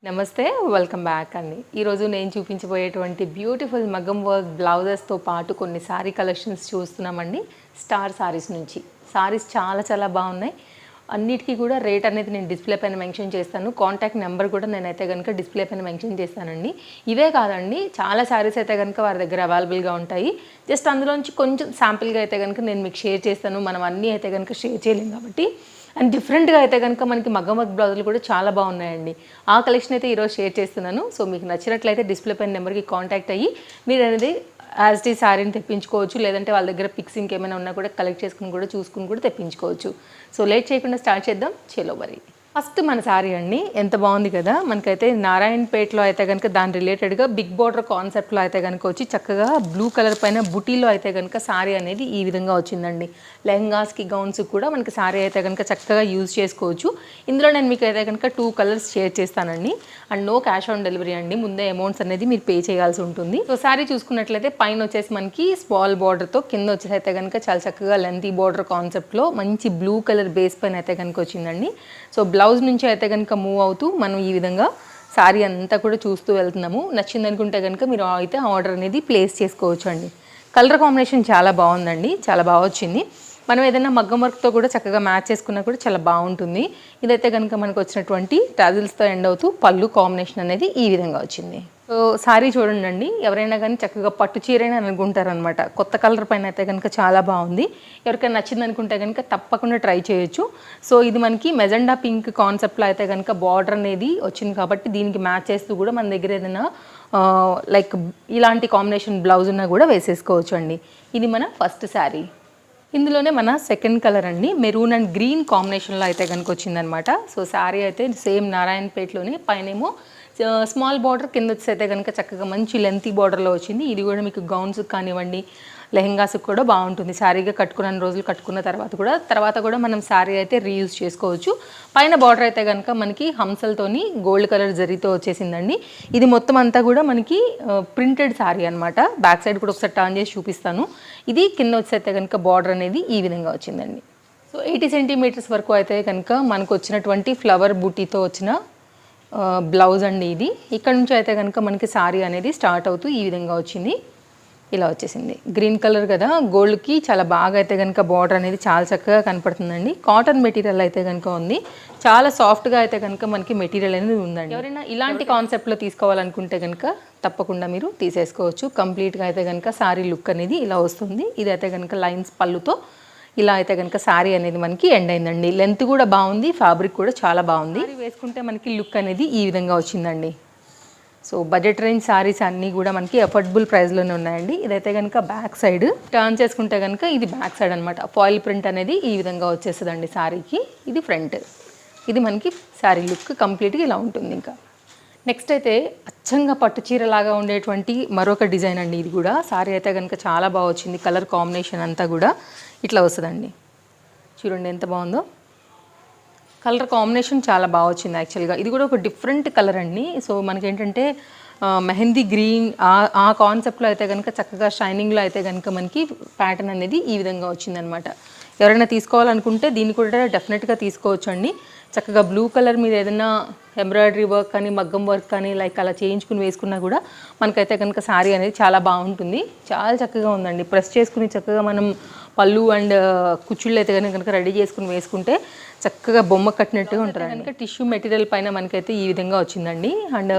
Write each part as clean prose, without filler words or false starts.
నమస్తే, welcome back అండి. ఈరోజు నేను చూపించబోయేటువంటి బ్యూటిఫుల్ మగ్గం వర్క్ బ్లౌజెస్తో పాటు కొన్ని శారీ కలెక్షన్స్ చూస్తున్నామండి. స్టార్ శారీస్ నుంచి శారీస్ చాలా బాగున్నాయి. అన్నిటికీ కూడా రేట్ అనేది నేను డిస్ప్లే పైన మెన్షన్ చేస్తాను. కాంటాక్ట్ నెంబర్ కూడా నేనైతే కనుక డిస్ప్లే పైన మెన్షన్ చేస్తానండి. ఇవే కాదండి, చాలా శారీస్ అయితే కనుక వారి దగ్గర అవైలబుల్గా ఉంటాయి. జస్ట్ అందులోంచి కొంచెం శాంపిల్గా అయితే కనుక నేను మీకు షేర్ చేస్తాను. మనం అన్నీ అయితే కనుక షేర్ చేయలేం కాబట్టి. అండ్ డిఫరెంట్గా అయితే కనుక మనకి మగ్గం వర్క్ బ్లౌజులు కూడా చాలా బాగున్నాయండి. ఆ కలెక్షన్ అయితే ఈరోజు షేర్ చేస్తున్నాను. సో మీకు నచ్చినట్లయితే డిస్ప్లే పైన నెంబర్కి కాంటాక్ట్ అయ్యి మీరు అనేది యాజ్ టీ శారీని తెప్పించుకోవచ్చు. లేదంటే వాళ్ళ దగ్గర పిక్స్ ఇంకేమైనా ఉన్నా కూడా కలెక్ట్ చేసుకుని కూడా చూసుకుని కూడా తెప్పించుకోవచ్చు. సో లేట్ చేయకుండా స్టార్ట్ చేద్దాం. చలో మరి. ఫస్ట్ మన శారీ అండి, ఎంత బాగుంది కదా. మనకైతే నారాయణపేటలో అయితే కనుక దాని రిలేటెడ్గా బిగ్ బార్డర్ కాన్సెప్ట్లో అయితే కనుక వచ్చి చక్కగా బ్లూ కలర్ పైన బుటీలో అయితే కనుక శారీ అనేది ఈ విధంగా వచ్చిందండి. లెహంగాస్కి గౌన్స్కి కూడా మనకి శారీ అయితే కనుక చక్కగా యూజ్ చేసుకోవచ్చు. ఇందులో నేను మీకు అయితే కనుక 2 కలర్స్ షేర్ చేస్తానండి. And no cash on delivery అండి, ముందే అమౌంట్స్ అనేది మీరు పే చేయాల్సి ఉంటుంది. సో శారీ చూసుకున్నట్లయితే పైన వచ్చేసి మనకి స్మాల్ బార్డర్తో, కింద వచ్చేసి అయితే కనుక చాలా చక్కగా లెంతీ బార్డర్ కాన్సెప్ట్లో మంచి బ్లూ కలర్ బేస్ పైన అయితే కనుక వచ్చిందండి. సో బ్లౌజ్ నుంచి అయితే కనుక మూవ్ అవుతూ మనం ఈ విధంగా శారీ అంతా కూడా చూస్తూ వెళ్తున్నాము. నచ్చింది అనుకుంటే కనుక మీరు అయితే ఆర్డర్ అనేది ప్లేస్ చేసుకోవచ్చు అండి. కలర్ కాంబినేషన్ చాలా బాగుందండి, చాలా బాగా వచ్చింది. మనం ఏదైనా మగ్గం వర్క్తో కూడా చక్కగా మ్యాచ్ చేసుకున్నా కూడా చాలా బాగుంటుంది. ఇదైతే కనుక మనకు వచ్చినటువంటి టాజిల్స్తో ఎండ్ అవుతూ పళ్ళు కాంబినేషన్ అనేది ఈ విధంగా వచ్చింది. సో శారీ చూడండి, ఎవరైనా కానీ చక్కగా పట్టు చీరైనా అనుకుంటారనమాట. కొత్త కలర్ పైన అయితే కనుక చాలా బాగుంది. ఎవరికైనా నచ్చింది అనుకుంటే కనుక తప్పకుండా ట్రై చేయొచ్చు. సో ఇది మనకి మెజెండా పింక్ కాన్సెప్ట్లో అయితే కనుక బార్డర్ అనేది వచ్చింది కాబట్టి దీనికి మ్యాచ్ చేస్తూ కూడా మన దగ్గర ఏదైనా లైక్ ఇలాంటి కాంబినేషన్ బ్లౌజ్ ఉన్నా కూడా వేసేసుకోవచ్చు అండి. ఇది మన ఫస్ట్ శారీ. ఇందులోనే మన సెకండ్ కలర్ అండి, మెరూన్ అండ్ గ్రీన్ కాంబినేషన్లో అయితే కనుక వచ్చిందనమాట. సో శారీ అయితే సేమ్ నారాయణపేటలోనే పైనేమో స్మాల్ బార్డర్, కింద వచ్చి అయితే కనుక చక్కగా మంచి లెంతీ బార్డర్లో వచ్చింది. ఇది కూడా మీకు గౌన్స్కి కానివ్వండి, లెహెంగాస్కి కూడా బాగుంటుంది. శారీగా కట్టుకున్న రోజులు కట్టుకున్న తర్వాత కూడా మనం శారీ అయితే రీయూజ్ చేసుకోవచ్చు. పైన బార్డర్ అయితే కనుక మనకి హంసలతోని గోల్డ్ కలర్ జరీతో వచ్చేసిందండి. ఇది మొత్తం అంతా కూడా మనకి ప్రింటెడ్ శారీ అనమాట. బ్యాక్ సైడ్ కూడా ఒకసారి టర్న్ చేసి చూపిస్తాను. ఇది కింద వచ్చి అయితే కనుక బార్డర్ అనేది ఈ విధంగా వచ్చిందండి. సో 80 సెంటీమీటర్స్ వరకు అయితే కనుక మనకు వచ్చినటువంటి ఫ్లవర్ బూటీతో వచ్చిన బ్లౌజ్ అండి ఇది. ఇక్కడ నుంచి అయితే కనుక మనకి శారీ అనేది స్టార్ట్ అవుతూ ఈ విధంగా వచ్చింది. ఇలా వచ్చేసింది. గ్రీన్ కలర్ కదా, గోల్డ్కి చాలా బాగా అయితే కనుక బార్డర్ అనేది చాలా చక్కగా కనపడుతుందండి. కాటన్ మెటీరియల్ అయితే కనుక ఉంది. చాలా సాఫ్ట్గా అయితే కనుక మనకి మెటీరియల్ అనేది ఉందండి. ఎవరైనా ఇలాంటి కాన్సెప్ట్లో తీసుకోవాలనుకుంటే కనుక తప్పకుండా మీరు తీసేసుకోవచ్చు. కంప్లీట్గా అయితే కనుక శారీ లుక్ అనేది ఇలా వస్తుంది. ఇదైతే కనుక లైన్స్ పళ్ళుతో ఇలా అయితే కనుక శారీ అనేది మనకి ఎండ్ అయిందండి. లెంత్ కూడా బాగుంది, ఫ్యాబ్రిక్ కూడా చాలా బాగుంది. వేసుకుంటే మనకి లుక్ అనేది ఈ విధంగా వచ్చిందండి. సో బడ్జెట్ రేంజ్ శారీస్ అన్నీ కూడా మనకి అఫోర్డబుల్ ప్రైస్లోనే ఉన్నాయండి. ఇదైతే కనుక బ్యాక్ సైడ్ టర్న్ చేసుకుంటే కనుక ఇది బ్యాక్ సైడ్ అనమాట. ఫాయిల్ ప్రింట్ అనేది ఈ విధంగా వచ్చేస్తుందండి శారీకి. ఇది ఫ్రంట్. ఇది మనకి శారీ లుక్ కంప్లీట్గా ఇలా ఉంటుంది. ఇంకా నెక్స్ట్ అయితే అచ్చంగా పట్టు చీరలాగా ఉండేటువంటి మరొక డిజైన్ అండి. ఇది కూడా శారీ అయితే కనుక చాలా బాగా వచ్చింది. కలర్ కాంబినేషన్ అంతా కూడా ఇట్లా వస్తుందండి. చూడండి ఎంత బాగుందో. కలర్ కాంబినేషన్ చాలా బాగా వచ్చింది యాక్చువల్గా. ఇది కూడా ఒక డిఫరెంట్ కలర్ అండి. సో మనకేంటంటే మెహందీ గ్రీన్ ఆ కాన్సెప్ట్లో అయితే కనుక చక్కగా షైనింగ్లో అయితే కనుక మనకి ప్యాటర్న్ అనేది ఈ విధంగా వచ్చిందనమాట. ఎవరైనా తీసుకోవాలనుకుంటే దీన్ని కూడా డెఫినెట్గా తీసుకోవచ్చు అండి. చక్కగా బ్లూ కలర్ మీద ఏదైనా ఎంబ్రాయిడరీ వర్క్ కానీ మగ్గం వర్క్ కానీ లైక్ అలా చేయించుకుని వేసుకున్నా కూడా మనకైతే కనుక శారీ అనేది చాలా బాగుంటుంది. చాలా చక్కగా ఉందండి. ప్రెస్ చేసుకుని చక్కగా మనం పళ్ళు అండ్ కుచ్చుళ్ళు అయితే కనుక రెడీ చేసుకుని వేసుకుంటే చక్కగా బొమ్మ కట్టినట్టుగా ఉంటుంది. కనుక టిష్యూ మెటీరియల్ పైన మనకైతే ఈ విధంగా వచ్చిందండి. అండ్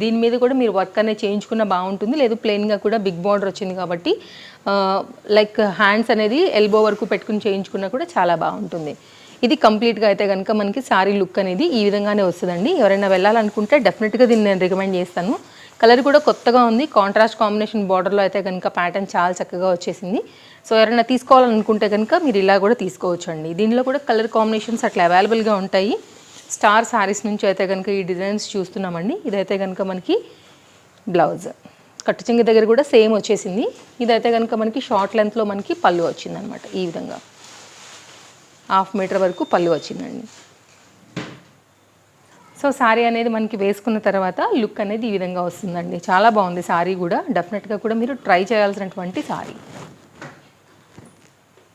దీని మీద కూడా మీరు వర్క్ అనేది చేయించుకున్న బాగుంటుంది. లేదు ప్లెయిన్గా కూడా బిగ్ బార్డర్ వచ్చింది కాబట్టి లైక్ హ్యాండ్స్ అనేది ఎల్బో వరకు పెట్టుకుని చేయించుకున్నా కూడా చాలా బాగుంటుంది. ఇది కంప్లీట్గా అయితే కనుక మనకి శారీ లుక్ అనేది ఈ విధంగానే వస్తుందండి. ఎవరైనా వెళ్ళాలనుకుంటే డెఫినెట్గా దీన్ని నేను రికమెండ్ చేస్తాను. కలర్ కూడా కొత్తగా ఉంది. కాంట్రాస్ట్ కాంబినేషన్ బార్డర్లో అయితే కనుక ప్యాటర్న్ చాలా చక్కగా వచ్చేసింది. సో ఎవరైనా తీసుకోవాలనుకుంటే కనుక మీరు ఇలా కూడా తీసుకోవచ్చు అండి. దీనిలో కూడా కలర్ కాంబినేషన్స్ అట్లా అవైలబుల్గా ఉంటాయి. స్టార్ శారీస్ నుంచి అయితే కనుక ఈ డిజైన్స్ చూస్తున్నామండి. ఇదైతే కనుక మనకి బ్లౌజ్ కట్టు చెంగు దగ్గర కూడా సేమ్ వచ్చేసింది. ఇదైతే కనుక మనకి షార్ట్ లెంత్లో మనకి పళ్ళు వచ్చిందనమాట. ఈ విధంగా 1/2 మీటర్ వరకు పళ్ళు వచ్చిందండి. సో శారీ అనేది మనకి వేసుకున్న తర్వాత లుక్ అనేది ఈ విధంగా వస్తుందండి. చాలా బాగుంది శారీ కూడా. డెఫినెట్గా కూడా మీరు ట్రై చేయాల్సినటువంటి శారీ.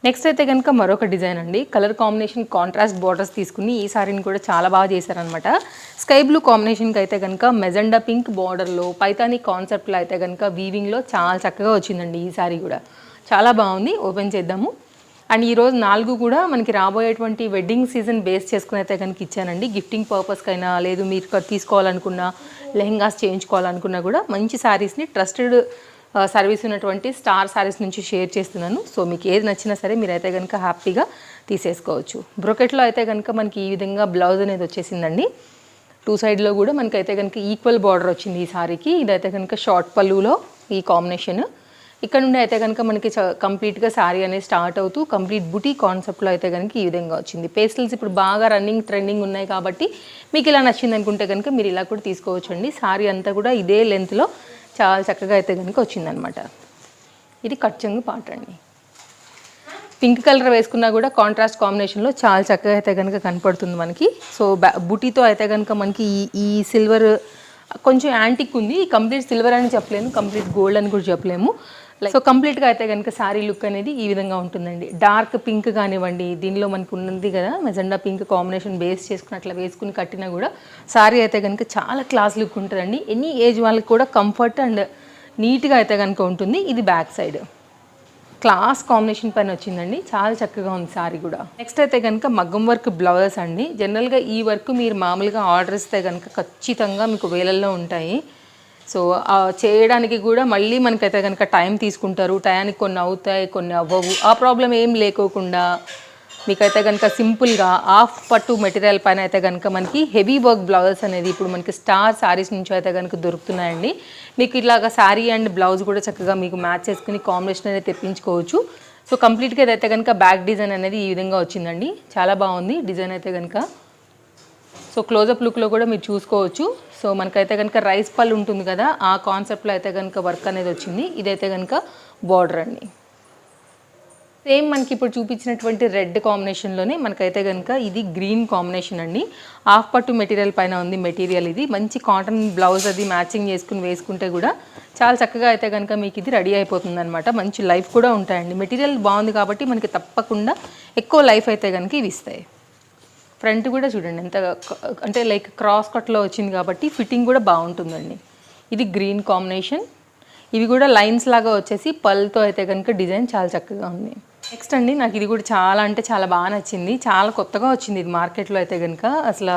నెక్స్ట్ అయితే కనుక మరొక డిజైన్ అండి. కలర్ కాంబినేషన్ కాంట్రాస్ట్ బార్డర్స్ తీసుకుని ఈ సారీని కూడా చాలా బాగా చేశారనమాట. స్కై బ్లూ కాంబినేషన్కి అయితే కనుక మెజెండా పింక్ బార్డర్లో పైతానీ కాన్సెప్ట్లో అయితే కనుక వీవింగ్లో చాలా చక్కగా వచ్చిందండి. ఈ సారీ కూడా చాలా బాగుంది. ఓపెన్ చేద్దాము. అండ్ ఈరోజు 4 కూడా మనకి రాబోయేటువంటి వెడ్డింగ్ సీజన్ బేస్ చేసుకుని అయితే కనుక ఇచ్చానండి. గిఫ్టింగ్ పర్పస్కైనా లేదు మీరు తీసుకోవాలనుకున్నా లెహెంగాస్ చేయించుకోవాలనుకున్నా కూడా మంచి శారీస్ని ట్రస్టెడ్ సర్వీస్ ఉన్నటువంటి స్టార్ శారీస్ నుంచి షేర్ చేస్తున్నాను. సో మీకు ఏది నచ్చినా సరే మీరైతే కనుక హ్యాపీగా తీసేసుకోవచ్చు. బ్రొకెట్లో అయితే కనుక మనకి ఈ విధంగా బ్లౌజ్ అనేది వచ్చేసిందండి. 2 సైడ్లో కూడా మనకైతే కనుక ఈక్వల్ బార్డర్ వచ్చింది ఈ సారీకి. ఇదైతే కనుక షార్ట్ పళ్ళులో ఈ కాంబినేషన్. ఇక్కడ నుండి అయితే కనుక మనకి కంప్లీట్గా శారీ అనేది స్టార్ట్ అవుతూ కంప్లీట్ బుటీ కాన్సెప్ట్లో అయితే కనుక ఈ విధంగా వచ్చింది. పేస్టల్స్ ఇప్పుడు బాగా ట్రెండింగ్ ఉన్నాయి కాబట్టి మీకు ఇలా నచ్చింది అనుకుంటే కనుక మీరు ఇలా కూడా తీసుకోవచ్చు అండి. శారీ అంతా కూడా ఇదే లెంత్లో చాలా చక్కగా అయితే కనుక వచ్చిందనమాట. ఇది కట్ చెంగు పార్ట్ అండి. పింక్ కలర్ వేసుకున్నా కూడా కాంట్రాస్ట్ కాంబినేషన్లో చాలా చక్కగా అయితే కనుక కనపడుతుంది మనకి. సో బుటీతో అయితే కనుక మనకి ఈ సిల్వర్ కొంచెం యాంటిక్ ఉంది. కంప్లీట్ సిల్వర్ అని చెప్పలేము, కంప్లీట్ గోల్డ్ అని కూడా చెప్పలేము. సో కంప్లీట్గా అయితే కనుక శారీ లుక్ అనేది ఈ విధంగా ఉంటుందండి. డార్క్ పింక్ కానివ్వండి, దీనిలో మనకు ఉన్నది కదా మెజెండా పింక్ కాంబినేషన్ బేస్ చేసుకుని అట్లా వేసుకుని కట్టినా కూడా శారీ అయితే కనుక చాలా క్లాస్ లుక్ ఉంటుందండి. ఎనీ ఏజ్ వాళ్ళకి కూడా కంఫర్ట్ అండ్ నీట్గా అయితే కనుక ఉంటుంది. ఇది బ్యాక్ సైడ్ క్లాస్ కాంబినేషన్ పైన వచ్చిందండి. చాలా చక్కగా ఉంది శారీ కూడా. నెక్స్ట్ అయితే కనుక మగ్గం వర్క్ బ్లౌజెస్ అండి. జనరల్గా ఈ వర్క్ మీరు మామూలుగా ఆర్డర్ ఇస్తే కనుక ఖచ్చితంగా మీకు వేలల్లో ఉంటాయి. సో చేయడానికి కూడా మళ్ళీ మనకైతే కనుక టైం తీసుకుంటారు. టయానికి కొన్ని అవుతాయి, కొన్ని అవ్వవు. ఆ ప్రాబ్లం ఏం లేకోకుండా మీకైతే కనుక సింపుల్గా హాఫ్ పట్టు మెటీరియల్ పైన అయితే కనుక మనకి హెవీ వర్క్ బ్లౌజెస్ అనేది ఇప్పుడు మనకి స్టార్ శారీస్ నుంచి అయితే కనుక దొరుకుతున్నాయండి. మీకు ఇలాగ శారీ అండ్ బ్లౌజ్ కూడా చక్కగా మీకు మ్యాచ్ చేసుకుని కాంబినేషన్ అనేది తెప్పించుకోవచ్చు. సో కంప్లీట్గా అయితే కనుక బ్యాక్ డిజైన్ అనేది ఈ విధంగా వచ్చిందండి. చాలా బాగుంది డిజైన్ అయితే కనుక. సో క్లోజప్ లుక్లో కూడా మీరు చూసుకోవచ్చు. సో మనకైతే కనుక రైస్ పళ్ళు ఉంటుంది కదా, ఆ కాన్సెప్ట్లో అయితే కనుక వర్క్ అనేది వచ్చింది. ఇదైతే కనుక బార్డర్ అండి. సేమ్ మనకి ఇప్పుడు చూపించినటువంటి రెడ్ కాంబినేషన్లోనే మనకైతే కనుక ఇది గ్రీన్ కాంబినేషన్ అండి. హాఫ్ పట్టు మెటీరియల్ పైన ఉంది మెటీరియల్. ఇది మంచి కాటన్ బ్లౌజ్ అది మ్యాచింగ్ చేసుకుని వేసుకుంటే కూడా చాలా చక్కగా అయితే కనుక మీకు ఇది రెడీ అయిపోతుంది అనమాట. మంచి లైఫ్ కూడా ఉంటాయండి. మెటీరియల్ బాగుంది కాబట్టి మనకి తప్పకుండా ఎక్కువ లైఫ్ అయితే కనుక ఇవి ఇస్తాయి. ఫ్రంట్ కూడా చూడండి ఎంత అంటే లైక్ క్రాస్ కట్లో వచ్చింది కాబట్టి ఫిట్టింగ్ కూడా బాగుంటుందండి. ఇది గ్రీన్ కాంబినేషన్. ఇవి కూడా లైన్స్ లాగా వచ్చేసి పల్తో అయితే కనుక డిజైన్ చాలా చక్కగా ఉంది. నెక్స్ట్ అండి నాకు ఇది కూడా చాలా అంటే చాలా బాగా నచ్చింది. చాలా కొత్తగా వచ్చింది ఇది మార్కెట్లో అయితే కనుక. అసలు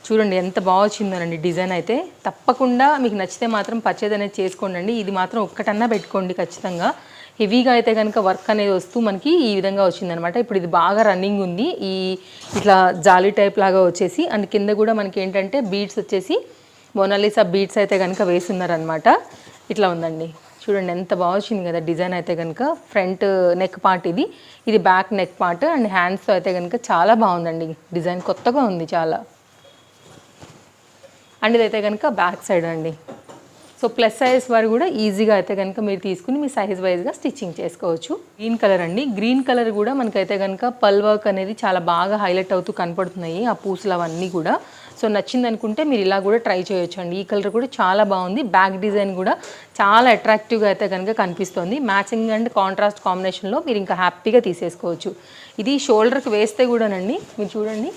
చూడండి ఎంత బాగా వచ్చిందనండి డిజైన్ అయితే. తప్పకుండా మీకు నచ్చితే మాత్రం పర్చేజ్ అనేది చేసుకోండి. ఇది మాత్రం ఒక్కటన్నా పెట్టుకోండి ఖచ్చితంగా. హెవీగా అయితే కనుక వర్క్ అనేది వస్తూ మనకి ఈ విధంగా వచ్చిందనమాట. ఇప్పుడు ఇది బాగా రన్నింగ్ ఉంది. ఇట్లా జాలీ టైప్ లాగా వచ్చేసి అండ్ కింద కూడా మనకి ఏంటంటే బీడ్స్ వచ్చేసి మోనాలిసా బీడ్స్ అయితే కనుక వేస్తున్నారనమాట. ఇట్లా ఉందండి చూడండి ఎంత బాగా వచ్చింది కదా డిజైన్ అయితే కనుక. ఫ్రంట్ నెక్ పార్ట్ ఇది బ్యాక్ నెక్ పార్ట్ అండ్ హ్యాండ్స్తో అయితే కనుక చాలా బాగుందండి డిజైన్. కొత్తగా ఉంది చాలా. అండ్ ఇదైతే కనుక బ్యాక్ సైడ్ అండి. సో ప్లస్ సైజ్ వారు కూడా ఈజీగా అయితే కనుక మీరు తీసుకుని మీ సైజ్ వైజ్గా స్టిచ్చింగ్ చేసుకోవచ్చు. గ్రీన్ కలర్ అండి. గ్రీన్ కలర్ కూడా మనకైతే కనుక పల్ వర్క్ అనేది చాలా బాగా హైలైట్ అవుతూ కనపడుతున్నాయి ఆ పూసలు అవన్నీ కూడా. సో నచ్చింది అనుకుంటే మీరు ఇలా కూడా ట్రై చేయొచ్చు అండి. ఈ కలర్ కూడా చాలా బాగుంది. బ్యాక్ డిజైన్ కూడా చాలా అట్రాక్టివ్గా అయితే కనుక కనిపిస్తుంది. మ్యాచింగ్ అండ్ కాంట్రాస్ట్ కాంబినేషన్లో మీరు ఇంకా హ్యాపీగా తీసేసుకోవచ్చు. ఇది షోల్డర్కి వేస్తే కూడానండి మీరు చూడండి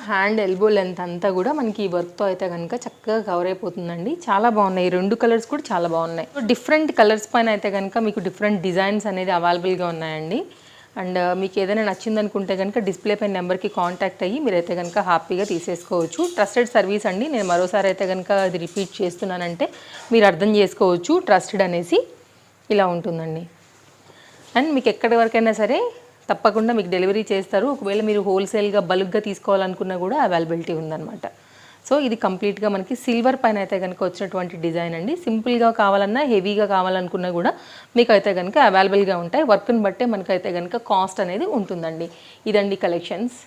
హ్యాండ్ ఎల్బో లెంత్ అంతా కూడా మనకి ఈ వర్క్తో అయితే కనుక చక్కగా కవర్ అయిపోతుందండి. చాలా బాగున్నాయి. ఈ 2 కలర్స్ కూడా చాలా బాగున్నాయి. డిఫరెంట్ కలర్స్ పైన అయితే కనుక మీకు డిఫరెంట్ డిజైన్స్ అనేది అవైలబుల్గా ఉన్నాయండి. అండ్ మీకు ఏదైనా నచ్చిందనుకుంటే కనుక డిస్ప్లే పైన నెంబర్కి కాంటాక్ట్ అయ్యి మీరైతే కనుక హ్యాపీగా తీసేసుకోవచ్చు. ట్రస్టెడ్ సర్వీస్ అండి. నేను మరోసారి అయితే కనుక అది రిపీట్ చేస్తున్నానంటే మీరు అర్థం చేసుకోవచ్చు. ట్రస్టెడ్ అనేసి ఇలా ఉంటుందండి. అండ్ మీకు ఎక్కడి వరకైనా సరే తప్పకుండా మీకు డెలివరీ చేస్తారు. ఒకవేళ మీరు హోల్సేల్గా బల్క్గా తీసుకోవాలనుకున్నా కూడా అవైలబిలిటీ ఉందన్నమాట. సో ఇది కంప్లీట్గా మనకి సిల్వర్ పైన అయితే కనుక వచ్చినటువంటి డిజైన్ అండి. సింపుల్గా కావాలన్నా హెవీగా కావాలనుకున్నా కూడా మీకు అయితే కనుక అవైలబుల్గా ఉంటాయి. వర్క్ని బట్టే మనకైతే కనుక కాస్ట్ అనేది ఉంటుందండి. ఇదండి కలెక్షన్స్.